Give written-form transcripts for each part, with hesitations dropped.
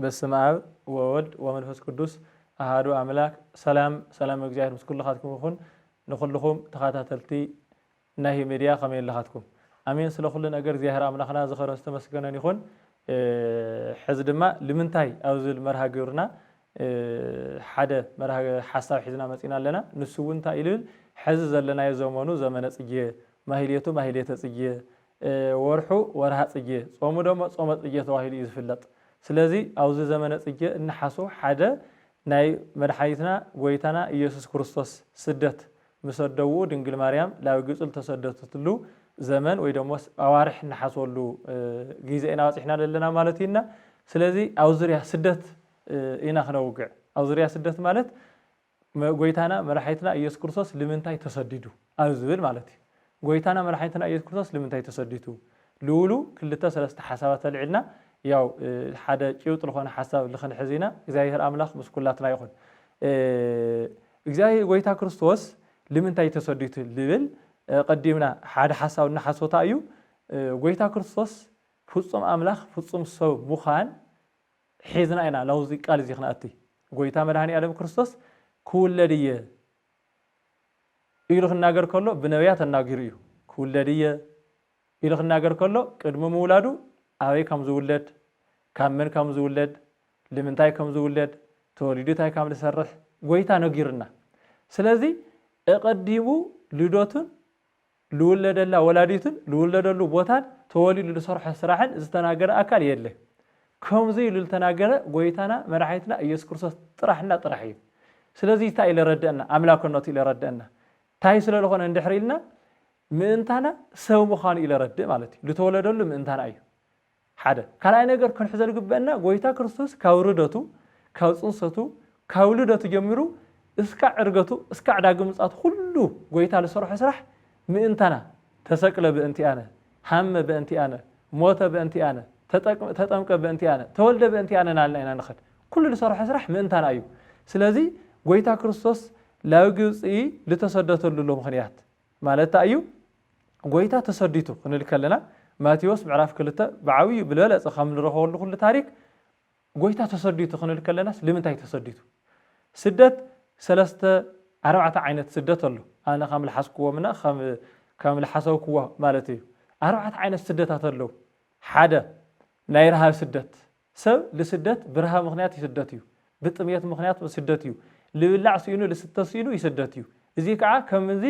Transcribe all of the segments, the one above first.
በስመ አብ ወወልድ ወመንፈስ ቅዱስ አሐዱ አምላክ ሰላም እግዚአብሔር ምስኩልኻትኩም ይኹን ንኹልኹም ተኸታተልቲ ናይ ሚድያ ከመይ ኣለኻትኩም አሜን ስለ ኩሉ ነገር እግዚአብሔር አምላኽና ዝኸረ ዝተመስገነን ይኹን ሕዚ ድማ ልምንታይ ኣብዚ መርሃ ግብርና ሓደ መርሃ ሓሳብ ሒዝና መፂና ኣለና ንሱ እውን እንታይ ኢሉን ሕዚ ዘለናዮ ዘመኑ ዘመነ ጽጌ ማህሌቱ ማህሌተ ጽጌ ወርሑ ወርሃ ጽጌ ጾሙ ደግሞ ጾመ ጽጌ ተባሂሉ ይዝፍለጥ ስለዚ ኣብዚ ዘመነ ጽጌ እንሓሶ ሓደ ናይ መድሓኒትና ጎይታና ኢየሱስ ክርስቶስ ስደት መሰደው ድንግል ማርያም ላብ ግጽል ተሰደተትሉ ዘመን ወይ ደግሞ አዋርሕ እንሓሶሉ ጊዜና ወጽሕና ለለና ማለት ኢና ስለዚ ኣብ ዙርያ ስደት ኢና ክነውግዕ ኣብ ዙርያ ስደት ማለት ጎይታና መድሓኒትና ኢየሱስ ክርስቶስ ልምንታይ ተሰዲዱ ኣብ ዝብል ማለት እዩ ጎይታና መድሓኒትና ኢየሱስ ክርስቶስ ልምንታይ ተሰዲቱ ልውሉ ክልተ ሰለስተ ሓሳባት ተልዕልና ያው ሓደ ጭውጥ ለሆነ ሐሳብ ለኸንሕዚና እግዚአብሔር አምላክ ምስኩላትና ይኹን እግዚአብሔር ጎይታ ክርስቶስ ለምንታይ ተሰዲቱ ልብል ቀዲምና ሓደ ሐሳብና ሐሶታ እዩ ጎይታ ክርስቶስ ፍጹም አምላክ ፍጹም ሰው ሙኻን ሒዝና ኢና ለውዚ ቃል እዚ ኽናእቲ ጎይታ መድኃኒ ዓለም ክርስቶስ ኩወለድየ ኢሉ ክናገር ከሎ ብነቢያት ተናገሩ እዩ ኩወለድየ ኢሉ ክናገር ከሎ ቅድመ መውላዱ አበይ ከም ዝውለድ ካመን ከም ዝውለድ ለምንታይ ከም ዝውለድ ተወሊዱታይ ከም ዝሰርሕ ጎይታ ነጊርና ስለዚ እቀዲሙ ልዶቱን ልውለደላ ወላዲቱን ልውለደሉ ቦታን ተወሊዱ ዝሰርሕ ስራሕን ዝተናገረ አካል የለ ከምዚ ኢሉ ዝተናገረ ጎይታና መድኃኒትና ኢየሱስ ክርስቶስ ጥራሕና ጥራሕ እዩ ስለዚ እንታይ ኢለረደአና አምላክነቱ ኢለረደአና ታይ ስለለኾነ እንድሕሪልና ምእንታና ሰብ ምዃኑ ኢለረድእ ማለት እዩ ልተወለደሉ ምእንታና እዩ ሓደ ካልኣይ ነገር ክንሕዘል ግበአና ጎይታ ክርስቶስ ካብ ርደቱ ካብ ጽንሰቱ ካብ ልደቱ ጀሚሩ እስካ ዕርገቱ እስካ ዕዳግ ምጽአት ሁሉ ጎይታ ለሰርሖ ስራሕ ምእንታና ተሰቅለ በእንቲአነ ሃመ በእንቲአነ ሞተ በእንቲአነ ተጠምቀ በእንቲአነ ተወልደ በእንቲአነ ናልና ኢና ንኸድ ኩሉ ለሰርሖ ስራሕ ምእንታና እዩ ስለዚ ጎይታ ክርስቶስ ላብ ግብጽ ልተሰደተሉ ምኽንያት ማለት እዩ ጎይታ ተሰዲቱ ክንብል ከለና ማቴዎስ ምዕራፍ 2 بعوي بلبلص خم نرخول كل تاريخ ጎይታ ተሰዲቱ ክንብል ከለናስ ለምንታይ ተሰዲቱ ስደት ሰለስተ አርባዕተ ዓይነት ስደት አሉ አና ከም ለሐስኩዎምና ከም ለሐሰውኩዎ ማለት እዩ አርባዕተ ዓይነት ስደታት አሉ ሓደ ናይ ረሃብ ስደት ሰብ ለስደት ብረሃብ ምኽንያት ይስደት እዩ ብጥምየት ምኽንያት ስደት እዩ ልብላዕ ሲኑ ለስተሲኑ ይስደት እዩ እዚ ከዓ ከምዚ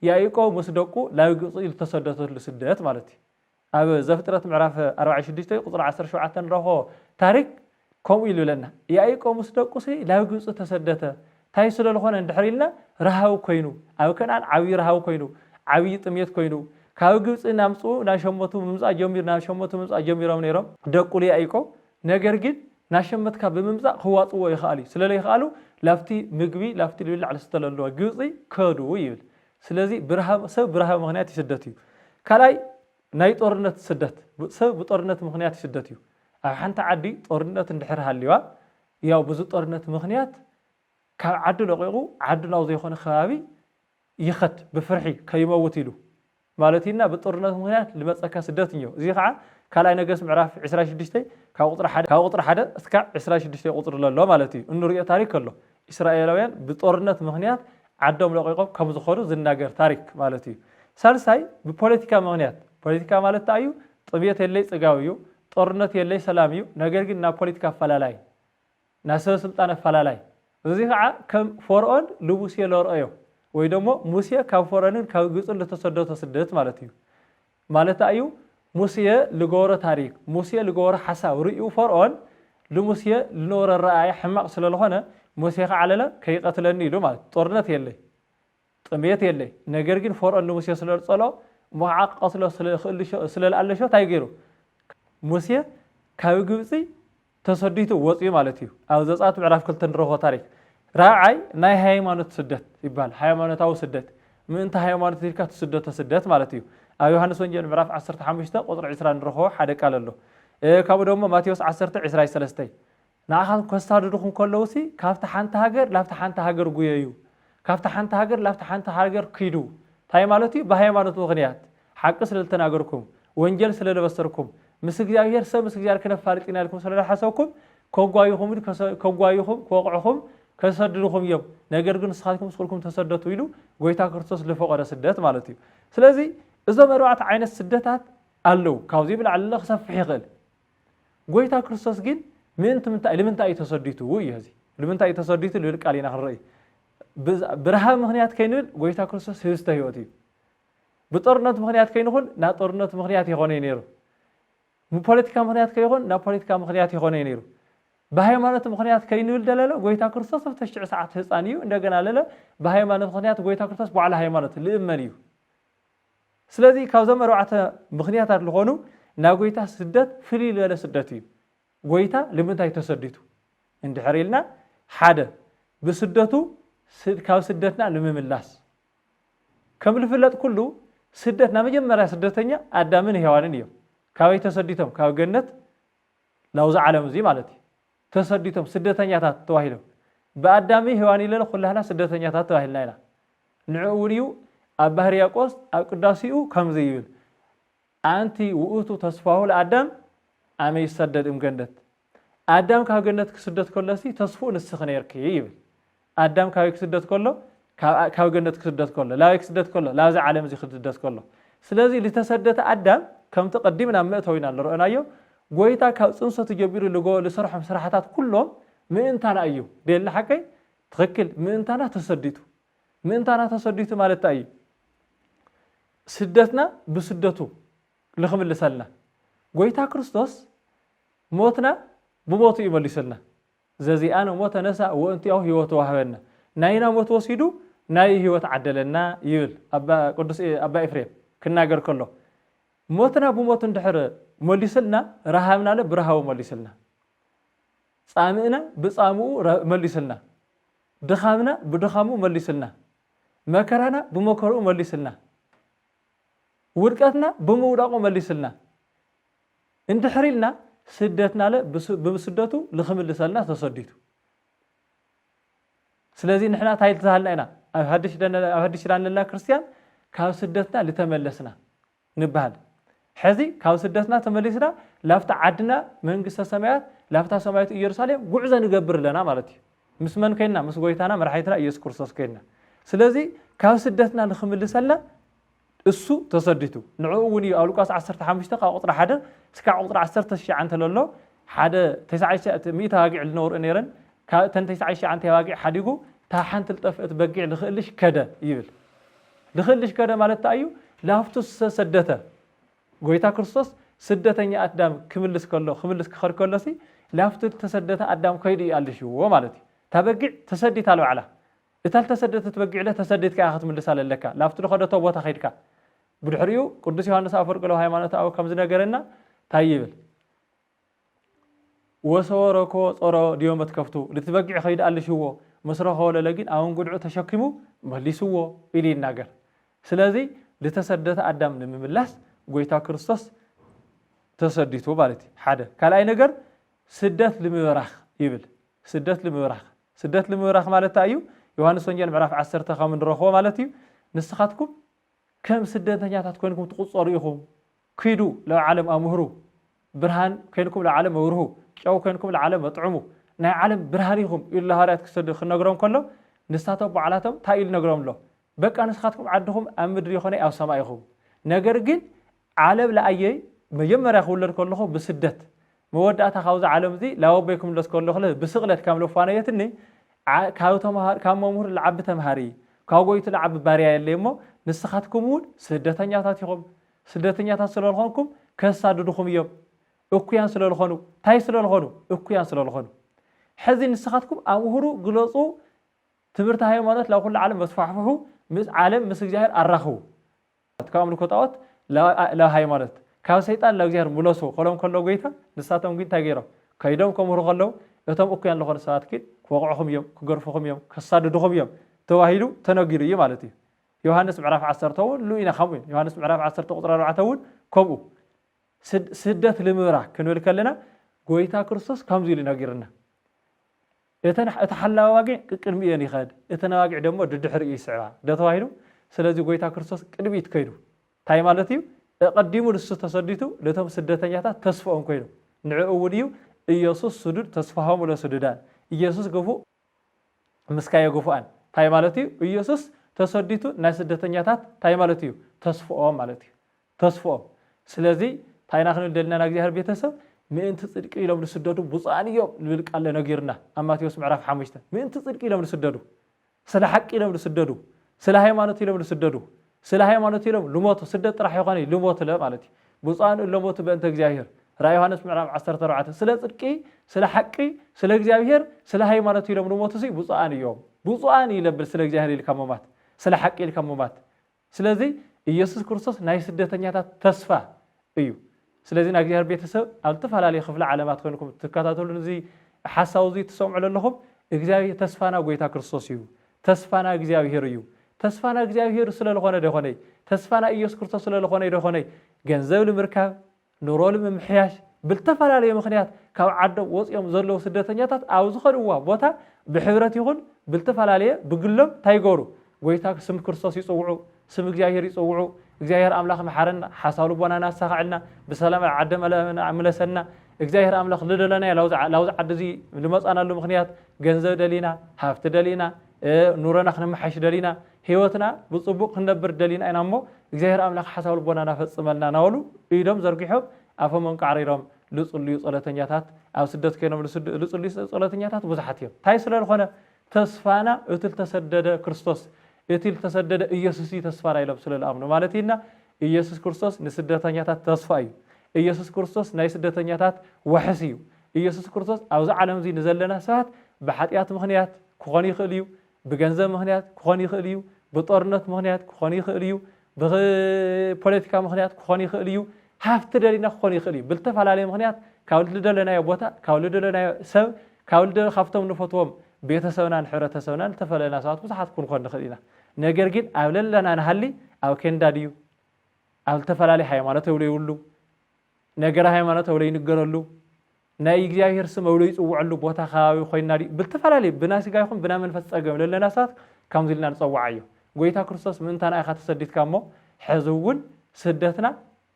ያዕቆብ መስደቁ ላብ ግብጽ ተሰደተሉ ስደት ማለት እዩ ኣብ ዘፍጥረት ምዕራፍ 46 ቁጥር 17 ንረኾ ታሪክ ከምኡ ኢሉ ለና ያዕቆብ መስደቁሲ ላብ ግብጽ ተሰደተ ታይ ስለለኾነ እንድሕሪልና ረሃብ ኮይኑ ኣብ ከናን ዓብይ ረሃብ ኮይኑ ዓብይ ጥምየት ኮይኑ ካብ ግብጽ ናምጹ ናሸመቱ ምምጻእ ጀሚር ናሸመቱ ምምጻእ ጀሚሮም ነይሮም ደቁሉ ያዕቆብ ነገር ግን ናሸመትካ ብምምጻእ ክዋጽዎ ይኽአሉ ስለለ ይኽአሉ ላፍቲ ምግቢ ላፍቲ ልብላዕ ዝተለለዎ ግብጽ ከዱ ይብል ስለዚ ሰብ ብረሃብ ምኽንያት ይስደት እዩ ካልኣይ ናይ ጦርነት ስደት ሰብ ብጦርነት ምኽንያት ይስደት እዩ ኣብ ሓንቲ ዓዲ ጦርነት እንድሕር ሃልዋ ያው ብዙ ጦርነት ምኽንያት ካብ ዓዲ ለቂቑ ዓዲ ናው ዘይኾነ ከባቢ ይኸድ ብፍርሒ ከይመውት ኢሉ ማለትና ብጦርነት ምኽንያት ልመፀካ ስደት እዩ እዚ ከዓ ካልኣይ ነገስ ምዕራፍ 26 ካብ ቁጥር 1 እስከ 26 ቁጥር ለሎ ማለት እዩ እንሪኦ ታሪክ ኣሎ እስራኤላውያን ብጦርነት ምኽንያት ዓዶም ለቂቆም ከም ዝኸዱ ዝናገር ታሪክ ማለት እዩ ሳልሳይ ብፖለቲካ ምኽንያት ፖለቲካ ማለት እዩ ጥብየት የለይ ጽጋው እዩ ጦርነት የለይ ሰላም እዩ ነገር ግን ና ፖለቲካ ፈላላይ ና ሰብ ስልጣን ፈላላይ እዚ ከዓ ከም ፈርዖን ለሙሴ ለርአዮ ወይ ደሞ ሙሴ ካብ ፈርዖንን ካብ ግብጽ ለተሰደተ ስደት ማለት እዩ ማለት እዩ ሙሴ ለጎረ ታሪክ ሙሴ ለጎረ ሐሳብ ርኡ ፈርዖን ለሙሴ ለኖረ ራእይ ሕማቅ ስለለኾነ ሙሴ ከዓለለ ከይቀትለኒ ኢሉ ማለት ጦርነት የለይ ጥምየት የለይ ነገር ግን ፈርዖን ለሙሴ ስለጸሎ ሙዓቅ ቀትሎ ስለላለሾ ታይ ገይሩ ሙሴ ካብ ግብጽ ተሰዲቱ ወጽዩ ማለት እዩ ኣብ ዘጻት ምዕራፍ 2 ንረኾ ታሪክ ራዓይ ናይ ሃይማኖት ስደት ይባል ሃይማኖታዊ ስደት ምንታ ሃይማኖት ይልካ ተሰደተ ስደት ማለት እዩ ኣብ ዮሐንስ ወንጌል ምዕራፍ 15 ቁጥር 20 ንረኾ ሓደ ቃል ኣሎ ካብኡ ደግሞ ማቴዎስ 10:23 ንኣኻን ከሳድዱኹም ከለውሲ ካብታ ሓንቲ ሃገር ላብታ ሓንቲ ሃገር ጉየዩ ካብታ ሓንቲ ሃገር ላብታ ሓንቲ ሃገር ክይዱ ታይ ማለት እዩ በሃይማኖት ምኽንያት ሓቂ ስለተናገርኩም ወንጀል ስለለበሰርኩም ምስ እግዚአብሔር ሰብ ምስ እግዚአብሔር ከነፋልጥና ልኩም ስለሐሰብኩም كوجايهم كوقعهم كسددهم يوم نجرجن سخاتكم سخلكم تسددوا يلو قويتا كرتوس لفقر سدات مالتي سلازي إذا مرات عين السدتات قالوا كاوزي بالعلة خسف حقل قويتا كرتوس جين من تأي تصديته ويهزي لمن تأي تصديته اللي لك علينا الرأي برها مغنيات كينول قويتا كرتوس هستهيوتي بطرنات مغنيات كينول نا طرنات مغنيات يغوني نيرو بوليتيكا مغنيات كيغون نا بوليتيكا مغنيات يغوني نيرو بهايمانات مغنيات كينول دلاله قويتا كرتوس فتشع ساعات هصانيو እንደገና ለለ በሃይማኖት ምክንያት قويتا كرتوس በኋላ ሃይማኖት ልእመንዩ ስለዚህ ካብዞም አርባዕተ ምክንያታት ለሆኑ ና قويታ ስደት ፍሪ ለለ ስደት እዩ قويታ ለምንታይ ተሰዲቱ እንድሕሪልና ሓደ በስደቱ ካብ ስደትና ንምምላስ ከም ልፍለጥ ኩሉ ስደትና መጀመሪያ ስደተኛ አዳምን ሔዋንን እዮም ካበይ ተሰዲቶም ካብ ገነት ላውዛ ዓለም እዚ ማለት እዩ ተሰዲቶም ስደተኛታት ተዋሂሎም በአዳሚ ሔዋን ይለለ ኩላህና ስደተኛታት ተዋሂልና ኢና ንዑውሪው ኣብ ባህርያቆስ ኣብ ቅዳሲኡ ከምዚ ይብል አንቲ ውእቱ ተስፋሁ ለአዳም አመ ይሰደድ እምገነት አዳም ካብ ገነት ክስደት ከሎሲ ተስፉ ንስኽ ነርኪ ይብል አዳም ካብ ክስደት ከሎ ካብ ገነት ክስደት ከሎ ላው ክስደት ከሎ ላውዛ ዓለም እዚ ክስደት ከሎ ስለዚህ لتسدت አዳም ከም ተቀዲምና መእተውና ለረአናዮ قويتا كاب صنصة جبير لجو لصرحهم صراحات كلهم مئنتنا أيو ديال حكي تخكل مئنتنا تصديتو مالت أي سدتنا بسدته لخم اللي سلنا قويتا كريستوس موتنا بموت يملسلنا زي أنا موت نسا وأنت أو هيوت وهبنا ناينا موت وسيدو ناي هيوت عدلنا يول أبا قدس أبا إفريم كنا جر كله موتنا بموت اندحر مليسلنا رهامنا له برهاو مليسلنا صامنا بصامو مليسلنا دخامنا بدخامو مليسلنا مكرنا بمكرو مليسلنا ورقتنا بموراقو مليسلنا اندحريلنا سدتنا له بسدته لخملسلنا تصديتو ስለዚህ ንሕና ታይል ተሃልና ኢና ኣብ ሀዲሽ ዳንና ክርስቲያን ካብ ስደትና ልተመለስና ንባሃል ሕዚ ካብ ስደትና ተመሊስና ላፍታ ዓድና መንግስተ ሰማያት ላፍታ ሰማያት ኢየሩሳሌም ጉዕዘ ንገብር ለና ማለት እዩ ምስ መን ከይና ምስ ጎይታና መርሓይትና ኢየሱስ ክርስቶስ ከይና ስለዚህ ካብ ስደትና ንኽምልሰልና እሱ ተሰዲቱ ንዕኡ እውን እዩ ኣብ ሉቃስ 15 ካብ ቁጥሪ 1 እስካብ ቁጥሪ 19 ተለሎ ሓደ 900 ዋጊዕ ዝነበሩ ነይረን ተን 900 ዋጊዕ ሓዲጉ ታ ሓንቲ ልጠፍአት በጊዕ ልኽእልሽ ከደ ይብል ልኽእልሽ ከደ ማለት እዩ ላፍቱ ሰደተ ጎይታ ክርስቶስ ስደተኛ አዳም ክምልስ ክኸር ከሎሲ ላፍቱ ተሰደተ አዳም ከይዲ አልሽዎ ማለት እዩ ታበጊዕ ተሰዲት አልባዕላ እታል ተሰደተት በጊዕ ለ ተሰዲት ከኣ ክትምልስ አለለካ ላፍቱ ለኸደቶ ቦታ ኸይድካ ብድሕሪኡ ቅዱስ ዮሐንስ አፈወርቅ ሃይማኖታዊ ከምዚ ነገረና ታይ ይብል ወሰወረኮ ጾሮ ዲዮመት ከፍቱ ልትበጊዕ ከይዲ አልሽዎ መስረኸ ለለግን አሁን ጉድዑ ተሸኪሙ መሊስዎ ኢሊ ይናገር ስለዚህ لتسدت አዳም ንምምላስ ጎይታ ክርስቶስ ተሰዲቱ ማለት ሓደ ካልኣይ ነገር ስደት ንምብራኽ ይብል ስደት ንምብራኽ ማለት እዩ ዮሐንስ ወንጌል ምዕራፍ 10 ከም ንረኽቦ ማለት እዩ ንስኻትኩም ከም ስደተኛታት ኮይንኩም ትቁፀሩ ኢኹም ኪዱ ለዓለም ኣምህሩ ብርሃን ኮይንኩም ለዓለም ኣውርሁ ጨው ኮይንኩም ለዓለም ኣጥዕሙ ናይ ዓለም ብርሃን ኢኹም ኢሉ ሃርያት ክነግሮም ከሎ ንሳቶም በዓላቶም ታይ ኢሉ ነግሮም ኣሎ በቃ ንስኻትኩም ዓድኹም ኣብ ምድሪ ይኾነ ኣብ ሰማይ ኢኹም ነገር ግን ዓለም ለኣየይ መጀመርያ ክውለድ ከለኹ ብስደት መወዳእታ ካብዚ ዓለም እዚ ላወበይኩም ለስ ከለኹ ብስቕለት ከም ልፋነየትኒ ካብ መምህር ለዓቢ ተምሃሪ ካብ ጎይቱ ለዓቢ ባርያ የለይ እሞ ንስኻትኩም እውን ስደተኛታት ኢኹም ስደተኛታት ስለልኾንኩም ከሳድድኹም እዮም እኩያን ስለልኾኑ ታይ ስለልኾኑ እኩያን ስለልኾኑ ሕዚ ንስኻትኩም ኣብ ምሁሩ ግለፁ ትምህርቲ ሃይማኖት ላብ ኩሉ ዓለም መስፋሕፍሑ ምስ ዓለም ምስ እግዚአብሔር ኣራኽቡ ካብ ኣምልኮ ጣዖት ላብ ሃይማኖት ካብ ሰይጣን ላብ እግዚአብሔር ምለሱ ከሎም ከሎ ጎይታ ንሳቶም ግን እንታይ ገይሮም ከይዶም ከምሁሩ ከለዉ እቶም እኩያን ዝኾኑ ሰባት ግን ክወቕዑኹም እዮም ክገርፉኹም እዮም ከሳድድኹም እዮም ተባሂሉ ተነጊሩ እዩ ማለት እዩ ዮሐንስ ምዕራፍ 10 እውን ሉኢና ከምኡ እዩ ዮሐንስ ምዕራፍ 10 ቁጥሪ 4 እውን ከምኡ ስደት ንምብራኽ ክንብል ከለና ጎይታ ክርስቶስ ከምዚ ኢሉ ነጊርና እቲ ሓላዊ ዋጊዕ ቅድሚ እየን ይኸድ እቲ ነዋጊዕ ደሞ ድድሕሪ እዩ ይስዕባ ደተባሂሉ ስለዚ ጎይታ ክርስቶስ ቅድሚት ከይዱ እንታይ ማለት እዩ ቀዲሙ ንሱ ተሰዲቱ ነቶም ስደተኛታት ተስፍኦም ኮይኑ ንዕኡ እውን እዩ ኢየሱስ ስዱድ ተስፋهم ለስዱዳን ኢየሱስ ገፉ ምስካየ ገፉአን ታይ ማለት እዩ ኢየሱስ ተሰዲቱ ናይ ስደተኛታት ታይ ማለት እዩ ተስፋኦም ማለት እዩ ተስፋኦም ስለዚ ታይና ክንብል ደልና እግዚአብሔር ቤተሰብ ምእንቲ ጽድቂ ኢሎም ዝስደዱ ብፁዓን እዮም ዝብል ቃል ነገርና ኣብ ማቴዎስ ምዕራፍ 5 ምእንቲ ጽድቂ ኢሎም ዝስደዱ ስለ ሓቂ ኢሎም ዝስደዱ ስለ ሃይማኖት ኢሎም ዝስደዱ ስለ ሃይማኖት ኢሎም ልሞቱ ስደት ጥራሕ ይኾነ ልሞቱ ማለት እዩ ብፁዓን ለሞቱ በእንተ እግዚአብሔር ራእይ ዮሐንስ ምዕራፍ 14 ስለ ጽድቂ ስለ ሓቂ ስለ እግዚአብሔር ስለ ሃይማኖት ኢሎም ልሞቱ ሲ ብፁዓን እዮም ብፁዓን ይለብል ስለ እግዚአብሔር ኢልከመማት ስለ ሓቂ ኢልከመማት ስለዚ ኢየሱስ ክርስቶስ ናይ ስደተኛታት ተስፋ እዩ ስለዚ ናይ እግዚአብሔር ቤተሰብ ኣብ ተፈላለየ ክፍለ ዓለማት ኮይንኩም ትከታተሉን እዚ ሓሳብ እዚ ትሰምዑ ዘለኹም እግዚአብሔር ተስፋና ጎይታ ክርስቶስ እዩ ተስፋና እግዚአብሔር እዩ ተስፋና እግዚአብሔር ስለለኾነ ደኾነ ተስፋና ኢየሱስ ክርስቶስ ስለለኾነ ደኾነ ገንዘብ ንምርካብ ኑሮ ንምምሕያሽ ብልተፈላለየ ምኽንያት ካብ ዓዶም ወፂኦም ዘለዉ ስደተኛታት ኣብ ዝኸድዋ ቦታ ብሕብረት ይኹን ብልተፈላለየ ብግሎም ታይገሩ ጎይታ ስም ክርስቶስ ይጽውዑ ስም እግዚአብሔር ይጽውዑ እግዚአብሔር አምላክ መሐረና ሓሳብ ልቦናና ሳኻዕልና በሰላም ዓደም አምለሰና እግዚአብሔር አምላክ ልደለና ላውዝ ዓድዚ ልመጻናሉ ምኽንያት ገንዘብ ደሊና ሃፍት ደሊና ኑሮና ክንመሐሽ ደሊና ህይወትና ብጽቡቅ ክንነብር ደሊና ኢና እሞ እግዚአብሔር አምላክ ሓሳብ ልቦናና ፈጽመልና ናወሉ ኢዶም ዘርጊሖም ኣፎም ቃሪሮም ልጽልዩ ጸሎተኛታት ኣብ ስደት ከይኖም ልጽልዩ ጸሎተኛታት ብዙሓት እዮም ታይ ስለልኾነ ተስፋና እትል ተሰደደ ክርስቶስ እትል ተሰደደ ኢየሱስ ተስፋና ኢሎም ስለልኣምኑ ማለት ኢና ኢየሱስ ክርስቶስ ንስደተኛታት ተስፋ እዩ ኢየሱስ ክርስቶስ ናይ ስደተኛታት ወሕሲ እዩ ኢየሱስ ክርስቶስ ኣብዚ ዓለም እዚ ንዘለና ሰባት ብሓጢያት ምኽንያት ክኾን ይኽእል እዩ ብገንዘብ ምኽንያት ክኾን ይኽእል እዩ ብጦርነት ምኽንያት ክኾን ይኽእል እዩ ብፖለቲካ ምኽንያት ክኾን ይኽእል እዩ ሃፍቲ ደሊና ክኾን ይኽእል እዩ ብልተፈላለየ ምኽንያት ካብ ልደለናዮ ቦታ ካብ ልደለናዮ ሰብ ካብ ካብቶም ንፈትዎም ቤተሰብናን ሕብረተሰብናን ተፈለና ሰባት ብዙሓት ክንኮን ንኽእል ኢና ነገር ግን ኣብ ለለና ንሃሊ ኣብ ኬንዳ ድዩ ኣብ ተፈላለየ ሃይማኖት ውለ ይብሉ ነገር ሃይማኖት ውለ ይንገረሉ ናይ እግዚአብሔር ስም ውለ ይጽውዕሉ ቦታ ከባቢ ኮይና ዲ ብልተፈላለየ ብናስጋ ይኹን ብና መንፈስ ጸገም ለለና ሰባት ከምዚ ኢልና ንጸዋዕ እዩ ጎይታ ክርስቶስ ምንታና ኢኻ ተሰዲድካ እሞ ሕዝውን ስደትና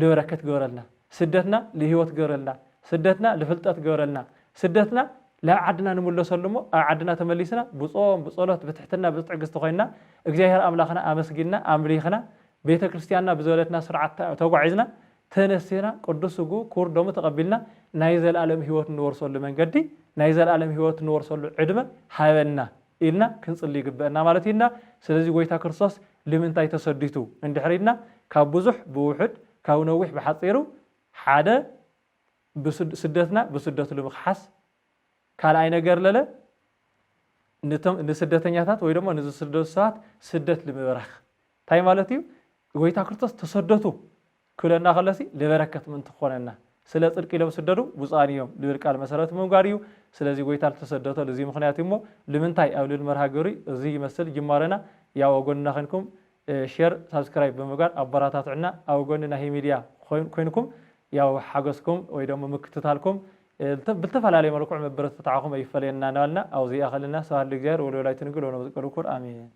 ለበረከት ገበረልና ስደትና ለህይወት ገበረልና ስደትና ለፍልጠት ገበረልና ስደትና لا عدنا نملس اللمو عدنا تمليسنا بصوم بصلاه بتحتنا بتعجز تخينا እግዚአብሔር አምላክና አመስግና አምልክና ቤተ ክርስቲያንና በዘለትና ስርዓት ተጓዕዝና ተነስና ቅዱስጉ ኩር ደሞ ተቀበልና ናይ ዘላለም ህይወት ንወርሰሉ መንገዲ ናይ ዘላለም ህይወት ንወርሰሉ ዕድመ ሃበና ኢልና ክንጽልይ ይግበአና ማለትና ስለዚህ ጎይታ ክርስቶስ ለምንታይ ተሰዲቱ እንድሕሪና ካብ ብዙሕ ብውሕድ ካብ ነዊሕ በሐጽሩ ሓደ ስደትና በስደቱ ለምخحስ ካልኣይ ነገር ለለ ንስደተኛታት ወይ ደግሞ ንዝስደቱ ሰባት ስደት ለምብራኽ ታይ ማለት እዩ ጎይታ ክርስቶስ ተሰደቱ ክለና خلسي ለበረከት ምን ተኾነና ስለ ጽድቅ ኢሎም ስደዱ ብጻን እዮም ልብል ቃል መሰረት መንጋር እዩ ስለዚህ ጎይታ ተሰደተ ለዚ ምክንያት እሞ ለምንታይ ኣብ ልል መርሃ ግብሪ እዚ ይመስል ጅማረና ያው ወገንና ኸንኩም ሼር ሰብስክራይብ በመጋር አባራታቱና ኣብ ወገንና ሂ ሚዲያ ኮይንኩም ያው ሓገስኩም ወይ ደግሞ ምክትታልኩም بالتفعل ملكوع مبرت تتعاقم أي فلينا نالنا أو زي أخلنا سهل الجار ولولاية نقول ونذكركم آمين